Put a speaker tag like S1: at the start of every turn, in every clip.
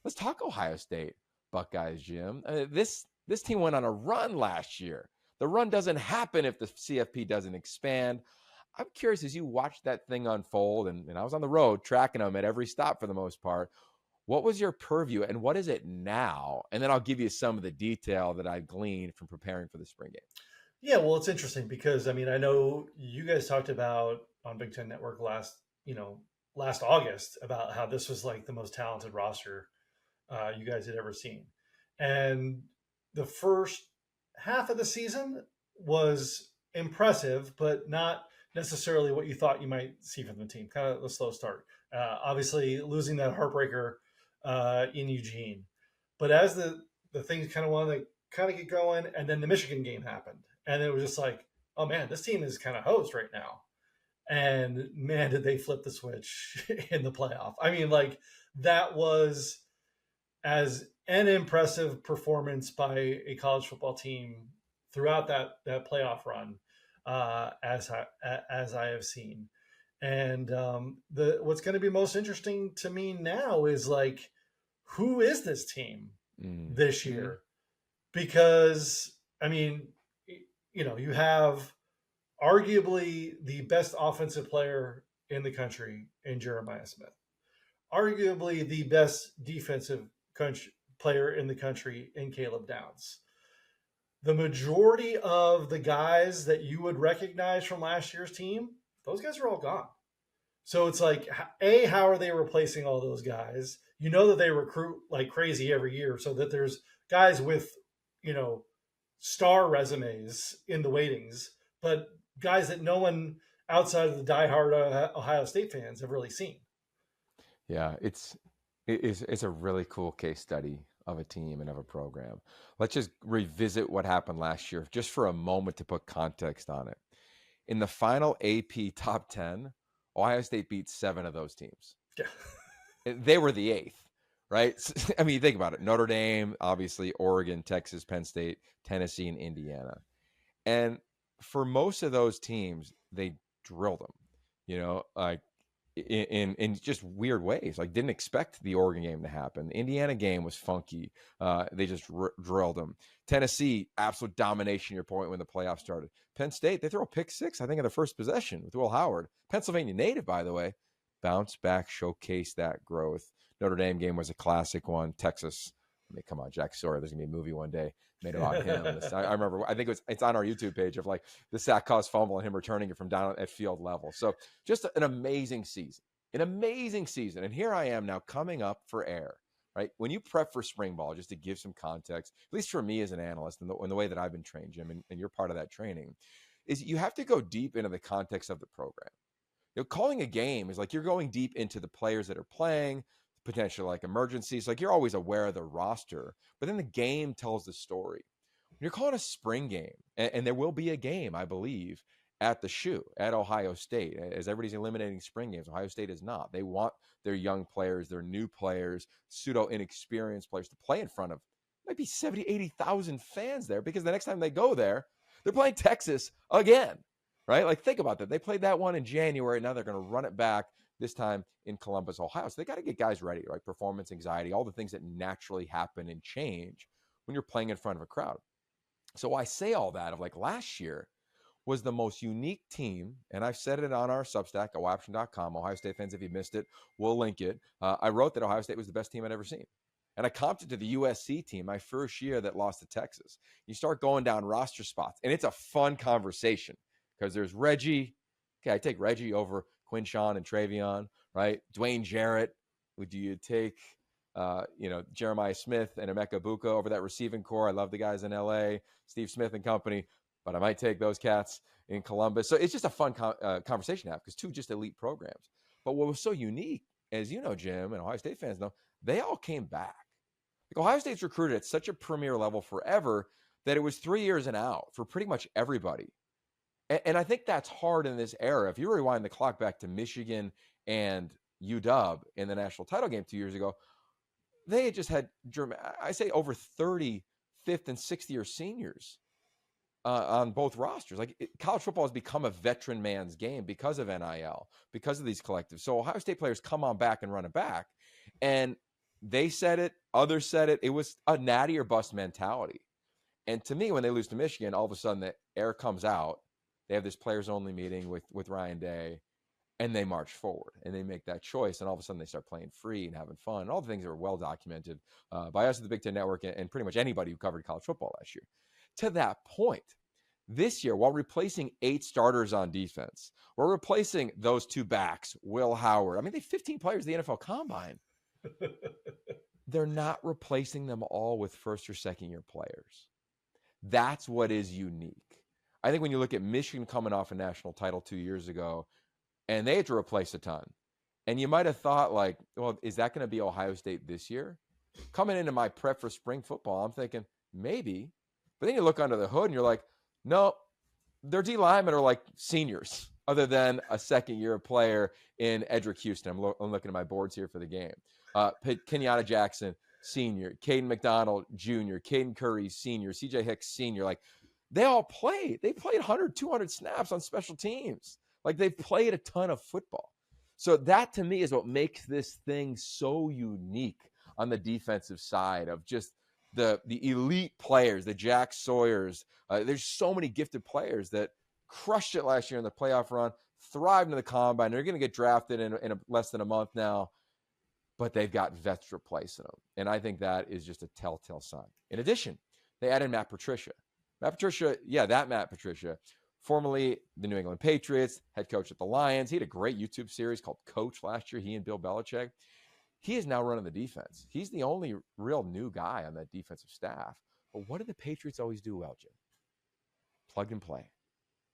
S1: let's talk Ohio State Buckeyes, Jim. This team went on a run last year. The run doesn't happen if the CFP doesn't expand. I'm curious, as you watched that thing unfold, and I was on the road tracking them at every stop for the most part, what was your purview and what is it now? And then I'll give you some of the detail that I gleaned from preparing for the spring game.
S2: Yeah, well, it's interesting because I mean, I know you guys talked about on Big Ten Network last August about how this was like the most talented roster you guys had ever seen, and the first half of the season was impressive, but not necessarily what you thought you might see from the team. Kind of a slow start. Obviously, losing that heartbreaker in Eugene, but as the things kind of want to kind of get going, and then the Michigan game happened, and it was just like, oh man, this team is kind of hosed right now. And man, did they flip the switch in the playoff. I mean, like that was as an impressive performance by a college football team throughout that playoff run as I have seen. And the what's going to be most interesting to me now is like, who is this team this year? Because I mean, you have arguably the best offensive player in the country in Jeremiah Smith, arguably the best defensive player in the country in Caleb Downs. The majority of the guys that you would recognize from last year's team, those guys are all gone. So it's like, how are they replacing all those guys? You know that they recruit like crazy every year, so that there's guys with, star resumes in the waitings, but guys that no one outside of the diehard Ohio State fans have really seen.
S1: Yeah, it's a really cool case study of a team and of a program. Let's just revisit what happened last year just for a moment to put context on it. In the final AP top 10, Ohio State beat 7 of those teams.
S2: Yeah.
S1: They were the 8th, right? I mean, think about it. Notre Dame, obviously, Oregon, Texas, Penn State, Tennessee, and Indiana. And for most of those teams, they drilled them, like in just weird ways. Like, didn't expect the Oregon game to happen. The Indiana game was funky. They just drilled them. Tennessee, absolute domination, your point, when the playoffs started. Penn State, they throw a pick 6, I think, in the first possession with Will Howard. Pennsylvania native, by the way. Bounce back, showcase that growth. Notre Dame game was a classic one. Texas, I mean, come on, Jack Sawyer. There's gonna be a movie one day made about him. I remember. I think it's on our YouTube page of like the sack caused fumble and him returning it from down at field level. So just an amazing season, And here I am now coming up for air. Right when you prep for spring ball, just to give some context, at least for me as an analyst, and the way that I've been trained, Jim, and you're part of that training, is you have to go deep into the context of the program. Calling a game is like you're going deep into the players that are playing, potential like emergencies. Like you're always aware of the roster, but then the game tells the story. When you're calling a spring game, and there will be a game, I believe, at the shoe at Ohio State, as everybody's eliminating spring games. Ohio State is not. They want their young players, their new players, pseudo inexperienced players to play in front of might be 70, 80,000 fans there, because the next time they go there, they're playing Texas again. Right? Like, think about that. They played that one in January. Now they're going to run it back, this time in Columbus, Ohio. So they got to get guys ready, right? Performance anxiety, all the things that naturally happen and change when you're playing in front of a crowd. So I say all that of like last year was the most unique team. And I've said it on our Substack, ooption.com. Ohio State fans, if you missed it, we'll link it. I wrote that Ohio State was the best team I'd ever seen. And I comped it to the USC team, my first year that lost to Texas. You start going down roster spots, and it's a fun conversation. Because there's Reggie. Okay, I take Reggie over Quinshawn and Travion, right? Dwayne Jarrett. Would you take, Jeremiah Smith and Emeka Buka over that receiving core? I love the guys in LA, Steve Smith and company, but I might take those cats in Columbus. So it's just a fun conversation to have, because 2 just elite programs. But what was so unique, as you know, Jim, and Ohio State fans know, they all came back. Like, Ohio State's recruited at such a premier level forever that it was 3 years and out for pretty much everybody. And I think that's hard in this era. If you rewind the clock back to Michigan and UW in the national title game 2 years ago, they had just had, I say, over 30 fifth and sixth year seniors on both rosters. Like, college football has become a veteran man's game because of NIL, because of these collectives. So Ohio State players come on back and run it back. And They said it, others said it. It was a natty or bust mentality. And to me, when they lose to Michigan, all of a sudden the air comes out. They have this players only meeting with Ryan Day, and they march forward and they make that choice. And all of a sudden they start playing free and having fun. And all the things that were well documented by us at the Big Ten Network and pretty much anybody who covered college football last year. To that point, this year, while replacing 8 starters on defense, we're replacing those 2 backs, Will Howard. I mean, they have 15 players in the NFL Combine. They're not replacing them all with first or second year players. That's what is unique. I think when you look at Michigan coming off a national title 2 years ago, and they had to replace a ton, and you might have thought like, well, is that going to be Ohio State this year? Coming into my prep for spring football, I'm thinking maybe, but then you look under the hood and you're like, no, their D linemen are like seniors, other than a second-year player in Edric Houston. I'm looking at my boards here for the game. Kenyatta Jackson, senior. Caden McDonald, junior. Caden Curry, senior. CJ Hicks, senior. Like, they all played. They played 100, 200 snaps on special teams. Like, they've played a ton of football. So that, to me, is what makes this thing so unique on the defensive side of just the elite players, the Jack Sawyers. There's so many gifted players that crushed it last year in the playoff run, thrived in the combine. They're going to get drafted in less than a month now, but they've got vets replacing them. And I think that is just a telltale sign. In addition, they added Matt Patricia. Matt Patricia, Matt Patricia, formerly the New England Patriots, head coach at the Lions. He had a great YouTube series called Coach last year, he and Bill Belichick. He is now running the defense. He's the only real new guy on that defensive staff. But what do the Patriots always do well, Jim? Plug and play.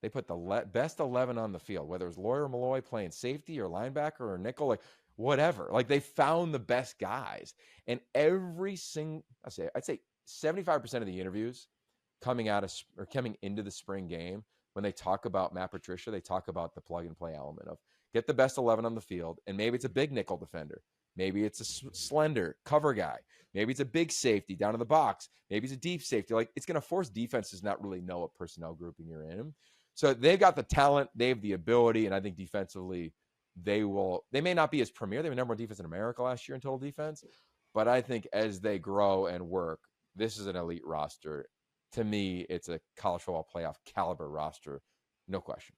S1: They put the best 11 on the field, whether it was Lawyer or Malloy playing safety or linebacker or nickel, like whatever. Like, they found the best guys. And every single, I'd say 75% of the interviews coming into the spring game, when they talk about Matt Patricia, they talk about the plug and play element of get the best 11 on the field. And maybe it's a big nickel defender. Maybe it's a slender cover guy. Maybe it's a big safety down in the box. Maybe it's a deep safety. Like, it's going to force defenses not really know what personnel grouping you're in. So they've got the talent, they have the ability, and I think defensively they may not be as premier. They were number 1 defense in America last year in total defense, but I think as they grow and work, this is an elite roster. To me, it's a college football playoff caliber roster, no question.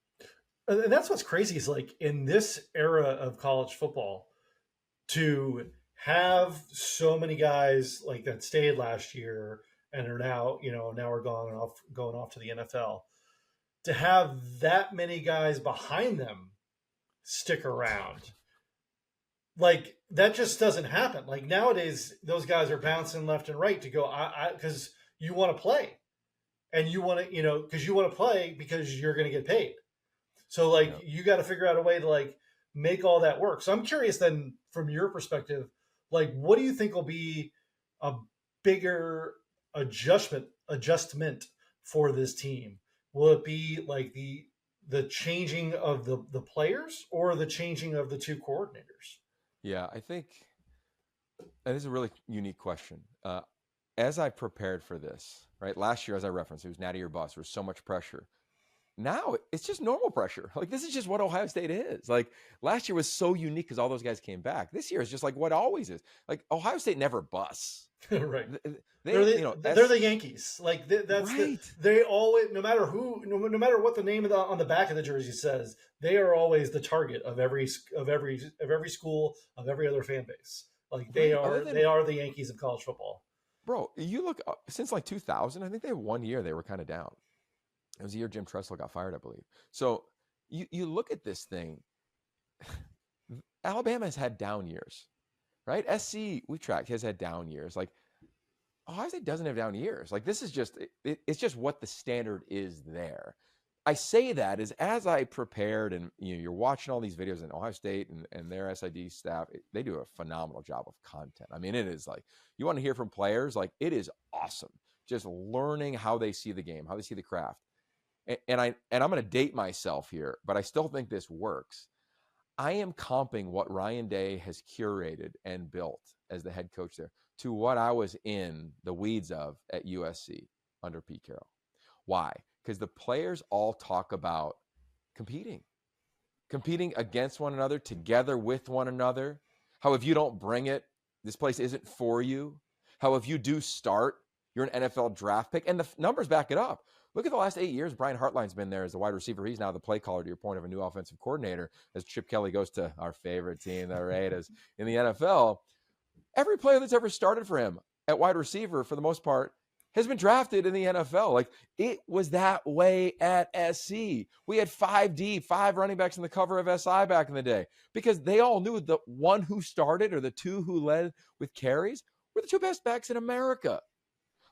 S2: And that's what's crazy is, like, in this era of college football, to have so many guys like that stayed last year and are now are going off to the NFL, to have that many guys behind them stick around, like, that just doesn't happen. Like, nowadays, those guys are bouncing left and right to go, because you want to play, and you want to, because you want to play because you're going to get paid. So, like, you got to figure out a way to, like, make all that work. So I'm curious then, from your perspective, like, what do you think will be a bigger adjustment for this team? Will it be like the changing of the players, or the changing of the 2 coordinators?
S1: Yeah, I think this is a really unique question. As I prepared for this, right, last year, as I referenced, it was natty or bust. There was so much pressure. Now it's just normal pressure. Like, this is just what Ohio State is. Like, last year was so unique because all those guys came back. This year is just like what always is. Like, Ohio State never busts.
S2: Right. They're the Yankees. Like, that's right. They always, no matter what the name on the back of the jersey says, they are always the target of every school, of every other fan base. Like, they are the Yankees of college football.
S1: Bro, you look since like 2000. I think they had 1 year they were kind of down. It was the year Jim Tressel got fired, I believe. So you look at this thing. Alabama has had down years, right? SC, we tracked, has had down years. Like, Ohio State doesn't have down years. Like, this is just, it's just what the standard is there. I say that as I prepared, and you're watching all these videos, in Ohio State and their SID staff, they do a phenomenal job of content. I mean, it is like, you want to hear from players, like, it is awesome. Just learning how they see the game, how they see the craft. And I'm going to date myself here, but I still think this works. I am comping what Ryan Day has curated and built as the head coach there to what I was in the weeds of at USC under Pete Carroll. Why? Because the players all talk about competing against one another, together with one another. How if you don't bring it, this place isn't for you. How if you do start, you're an NFL draft pick, and the numbers back it up. Look at the last 8 years. Brian Hartline's been there as a wide receiver. He's now the play caller, to your point, of a new offensive coordinator, as Chip Kelly goes to our favorite team, the Raiders, in the NFL. Every player that's ever started for him at wide receiver, for the most part, has been drafted in the NFL. Like, it was that way at SC. We had 5 running backs in the cover of SI back in the day because they all knew the one who started or the two who led with carries were the two best backs in America.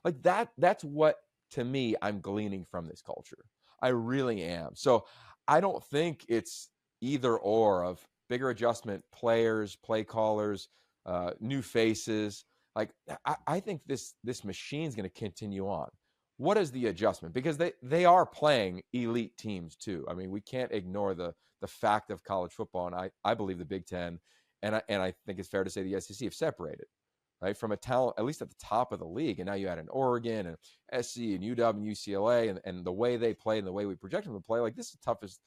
S1: Like, that's what, to me, I'm gleaning from this culture. I really am. So I don't think it's either or of bigger adjustment, players, play callers, new faces. Like, I think this machine's going to continue on. What is the adjustment? Because they are playing elite teams too. I mean, we can't ignore the fact of college football, and I believe the Big Ten, and I think it's fair to say the SEC have separated, right, from a talent, at least at the top of the league. And now you add an Oregon and SC and UW and UCLA, and the way they play and the way we project them to play, like, this is the toughest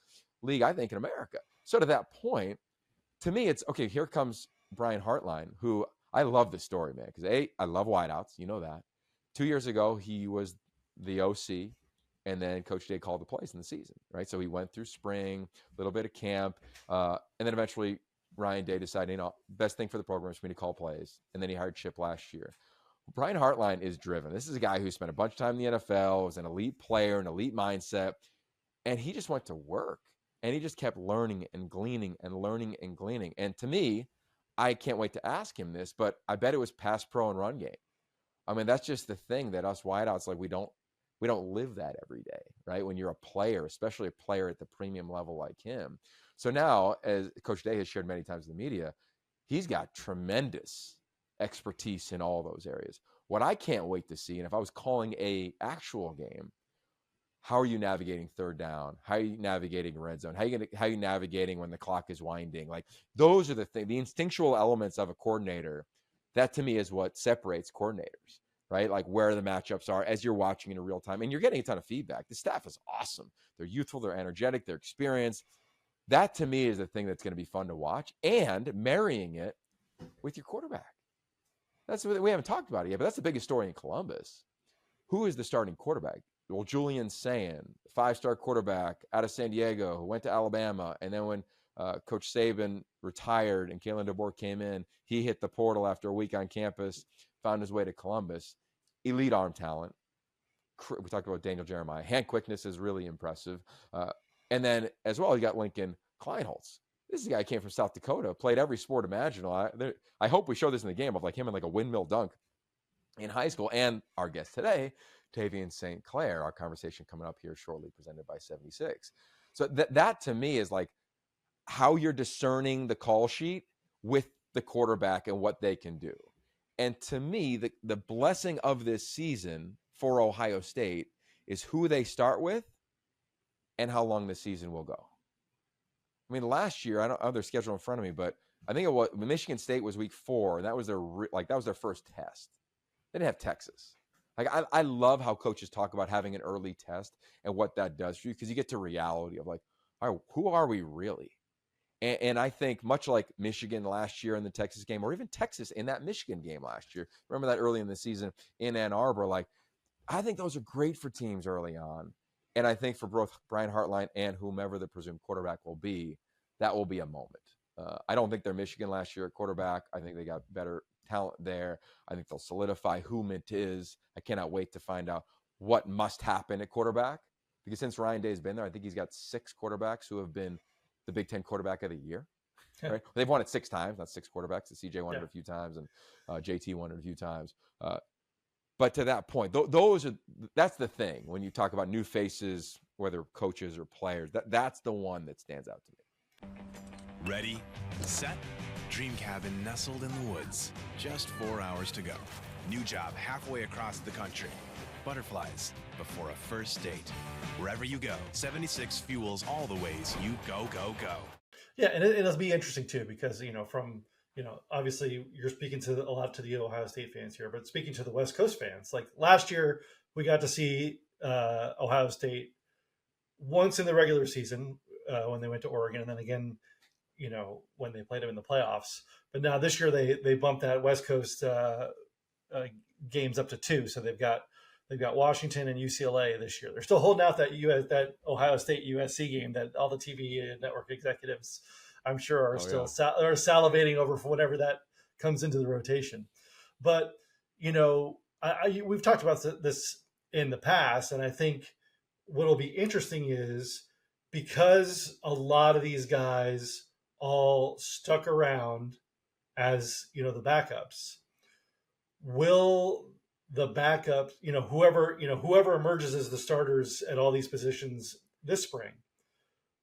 S1: league, I think, in America. So to that point, to me, it's okay. Here comes Brian Hartline, who I love this story, man, because I love wideouts. You know that. 2 years ago, he was the OC, and then Coach Day called the plays in the season, right? So he went through spring, a little bit of camp, and then eventually Ryan Day decided, best thing for the program is for me to call plays. And then he hired Chip last year. Brian Hartline is driven. This is a guy who spent a bunch of time in the NFL, was an elite player, an elite mindset, and he just went to work. And he just kept learning and gleaning and learning and gleaning. And to me, I can't wait to ask him this, but I bet it was pass pro and run game. I mean, that's just the thing that us wideouts, like, we don't live that every day, right? When you're a player, especially a player at the premium level like him. So now, as Coach Day has shared many times in the media, he's got tremendous expertise in all those areas. What I can't wait to see, and if I was calling a actual game, how are you navigating third down? How are you navigating red zone? How are you navigating when the clock is winding? Like, those are the things, the instinctual elements of a coordinator. That, to me, is what separates coordinators, right? Like, where the matchups are as you're watching in real time. And you're getting a ton of feedback. The staff is awesome. They're youthful, they're energetic, they're experienced. That, to me, is the thing that's going to be fun to watch, and marrying it with your quarterback. That's what we haven't talked about it yet, but that's the biggest story in Columbus. Who is the starting quarterback? Well, Julian Sayin, 5-star quarterback out of San Diego, who went to Alabama. And then when Coach Saban retired and Kalen DeBoer came in, he hit the portal after a week on campus, found his way to Columbus. Elite arm talent. We talked about Daniel Jeremiah. Hand quickness is really impressive. And then as well, you got Lincoln Kienholz. This is a guy who came from South Dakota, played every sport imaginable. I hope we show this in the game of, like, him in like a windmill dunk in high school. And our guest today, Tavian St. Clair, our conversation coming up here shortly, presented by 76. So that to me is like how you're discerning the call sheet with the quarterback and what they can do. And to me, the blessing of this season for Ohio State is who they start with and how long the season will go. I mean, last year, I don't have their schedule in front of me, but I think Michigan State was week 4, and that was their first test. They didn't have Texas. Like, I love how coaches talk about having an early test and what that does for you, because you get to reality of, like, all right, who are we really? And I think much like Michigan last year in the Texas game, or even Texas in that Michigan game last year, remember that early in the season in Ann Arbor, like, I think those are great for teams early on. And I think for both Brian Hartline and whomever the presumed quarterback will be, that will be a moment. I don't think they're Michigan last year at quarterback. I think they got better talent there. I think they'll solidify who Mint is. I cannot wait to find out what must happen at quarterback, because since Ryan Day's been there, I think he's got 6 quarterbacks who have been the Big Ten quarterback of the year. Right? They've won it 6 times, not 6 quarterbacks. The CJ won it a few times, and JT won it a few times. But to that point, that's the thing when you talk about new faces, whether coaches or players. That's the one that stands out to me.
S3: Ready, set, dream cabin nestled in the woods. Just 4 hours to go. New job halfway across the country. Butterflies before a first date. Wherever you go, 76 fuels all the ways you go, go, go.
S2: Yeah, and it'll be interesting too, because obviously you're speaking a lot to the Ohio State fans here, but speaking to the West Coast fans, like last year we got to see Ohio State once in the regular season when they went to Oregon, and then again when they played them in the playoffs. But now this year they bumped that West Coast games up to 2, so they've got Washington and UCLA this year. They're still holding out that Ohio State USC game that all the TV network executives, I'm sure, are are salivating over for whenever that comes into the rotation. But we've talked about this in the past, and I think what'll be interesting is, because a lot of these guys all stuck around as the backups, will the backups, whoever emerges as the starters at all these positions this spring,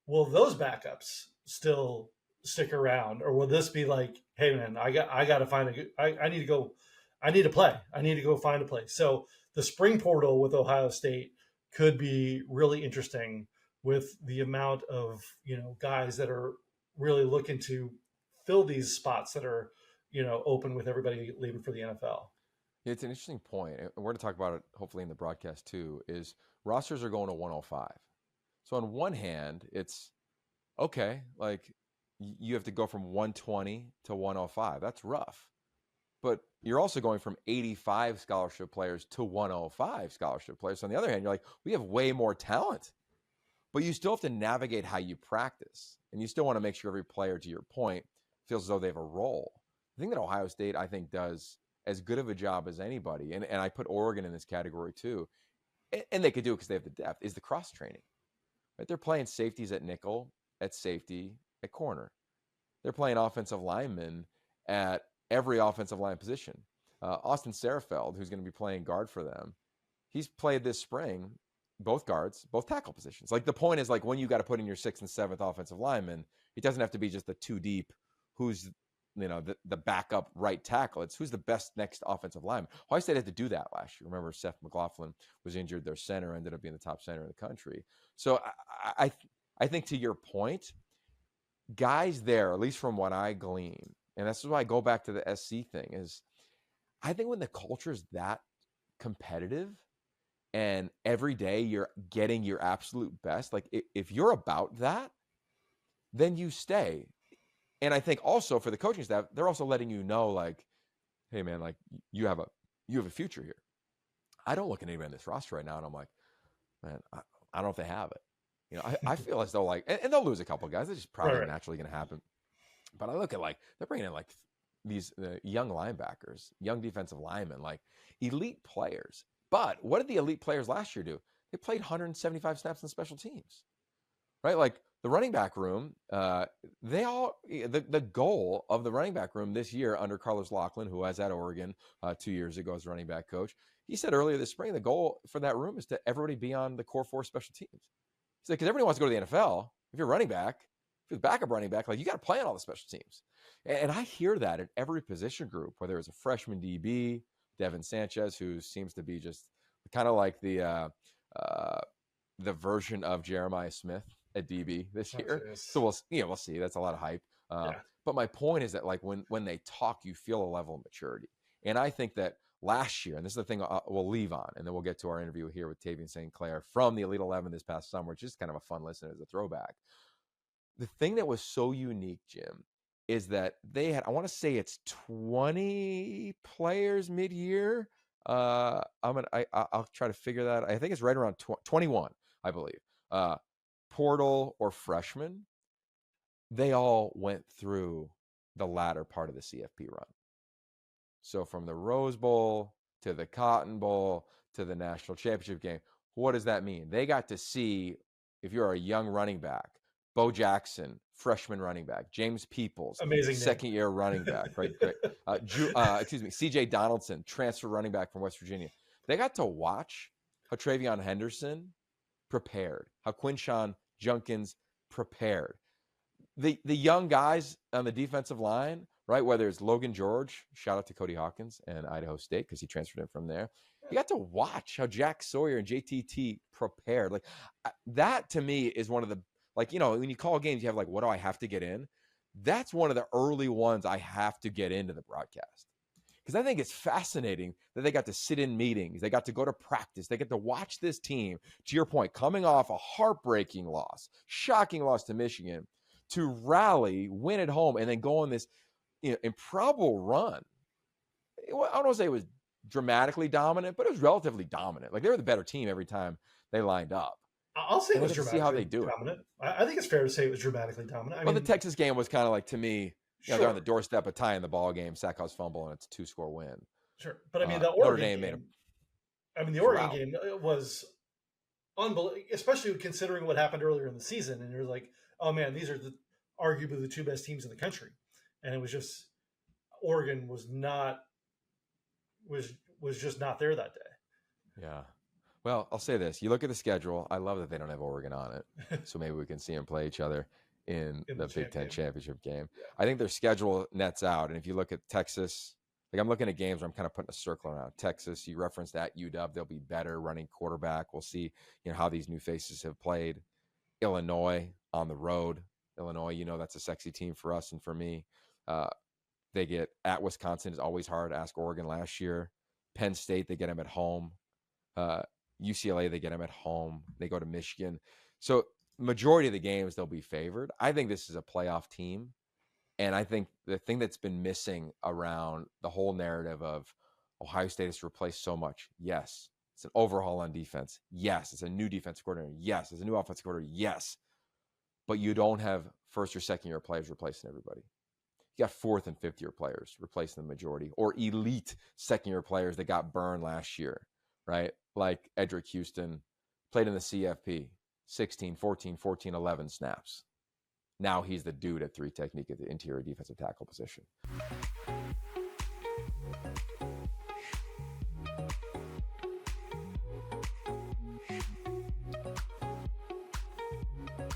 S2: will those backups still stick around, or will this be like, hey man, I got to find I need to go, I need to play, I need to go find a place. So the spring portal with Ohio State could be really interesting, with the amount of guys that are really looking to fill these spots that are open, with everybody leaving for the NFL.
S1: It's an interesting point. And we're going to talk about it hopefully in the broadcast too, is rosters are going to 105. So on one hand, it's okay, like you have to go from 120 to 105. That's rough. But you're also going from 85 scholarship players to 105 scholarship players. So on the other hand, you're like, we have way more talent. But you still have to navigate how you practice. And you still want to make sure every player, to your point, feels as though they have a role. The thing that Ohio State, I think, does as good of a job as anybody, and I put Oregon in this category too, and they could do it because they have the depth, is the cross-training. Right? They're playing safeties at nickel, at safety, at corner. They're playing offensive linemen at every offensive line position. Austin Serafeld, who's going to be playing guard for them, he's played this spring both guards, both tackle positions. Like, the point is, like, when you got to put in your 6th and 7th offensive lineman, it doesn't have to be just the 2 deep who's the backup right tackle. It's who's the best next offensive lineman. Ohio State had to do that last year. Remember, Seth McLaughlin was injured. Their center ended up being the top center in the country. So I think, to your point, guys there, at least from what I glean, and that's why I go back to the SC thing, is I think when the culture is that competitive and every day you're getting your absolute best, like if you're about that, then you stay. And I think also for the coaching staff, they're also letting you know, like, hey man, like you have a future here. I don't look at anybody in this roster right now and I'm like, man, I don't know if they have it. I feel as though, like, and they'll lose a couple of guys. That's just probably naturally going to happen. But I look at, like, they're bringing in like these young linebackers, young defensive linemen, like elite players. But what did the elite players last year do? They played 175 snaps in special teams, right? Like the running back room, the goal of the running back room this year under Carlos Loughlin, who was at Oregon 2 years ago as running back coach, he said earlier this spring, the goal for that room is to everybody be on the core 4 special teams. He said, because everybody wants to go to the NFL. If you're running back, if you're the backup running back, like, you got to play on all the special teams. And I hear that in every position group, whether it's a freshman DB, Devin Sanchez, who seems to be just kind of like the version of Jeremiah Smith at DB this year. So we'll see. That's a lot of hype. But my point is that, like, when they talk, you feel a level of maturity. And I think that last year, and this is the thing we'll leave on, and then we'll get to our interview here with Tavian St. Clair from the Elite 11 this past summer, which is kind of a fun listen as a throwback. The thing that was so unique, Jim, is that they had, I want to say it's 20 players mid-year. I'll try to figure that. I think it's right around 21, I believe. Portal or freshman. They all went through the latter part of the CFP run. So from the Rose Bowl to the Cotton Bowl to the national championship game, what does that mean? They got to see, if you're a young running back, Bo Jackson, freshman running back, James Peoples,
S2: amazing
S1: second-year running back, right? Great. C.J. Donaldson, transfer running back from West Virginia. They got to watch how Travion Henderson prepared, how Quinshon Junkins prepared. The young guys on the defensive line, right, whether it's Logan George, shout out to Cody Hawkins and Idaho State because he transferred in from there. You got to watch how Jack Sawyer and JTT prepared. Like, that to me is one of the, like, when you call games, you have, like, what do I have to get in? That's one of the early ones I have to get into the broadcast. Because I think it's fascinating that they got to sit in meetings. They got to go to practice. They get to watch this team, to your point, coming off a heartbreaking loss, shocking loss to Michigan, to rally, win at home, and then go on this improbable run. I don't want to say it was dramatically dominant, but it was relatively dominant. Like, they were the better team every time they lined up.
S2: I'll say it was
S1: dramatically see how they do
S2: dominant. I think it's fair to say it was dramatically dominant.
S1: The Texas game was kind of like, to me,
S2: sure.
S1: They're on the doorstep of tying the ball game, Sackhouse fumble, and it's a 2-score win.
S2: Sure, but I mean, the Oregon game. The Oregon game was unbelievable, especially considering what happened earlier in the season. And you're like, oh man, these are arguably the two best teams in the country, and it was just Oregon was just not there that day.
S1: Yeah. Well, I'll say this. You look at the schedule. I love that they don't have Oregon on it. So maybe we can see them play each other in the Big Ten championship game.
S2: Yeah.
S1: I think their schedule nets out. And if you look at Texas, like, I'm looking at games where I'm kind of putting a circle around Texas. You referenced that UW. They'll be better running quarterback. We'll see, how these new faces have played. Illinois on the road. Illinois, that's a sexy team for us and for me. They get at Wisconsin is always hard. Ask Oregon last year. Penn State, they get them at home. UCLA, they get them at home. They go to Michigan. So majority of the games, they'll be favored. I think this is a playoff team. And I think the thing that's been missing around the whole narrative of Ohio State has replaced so much. Yes, it's an overhaul on defense. Yes, it's a new defensive coordinator. Yes, it's a new offensive coordinator. Yes. But you don't have first or second year players replacing everybody. You got fourth and fifth year players replacing the majority, or elite second year players that got burned last year, right? Like Edric Houston played in the CFP, 16, 14, 14, 11 snaps. Now he's the dude at 3 technique at the interior defensive tackle position.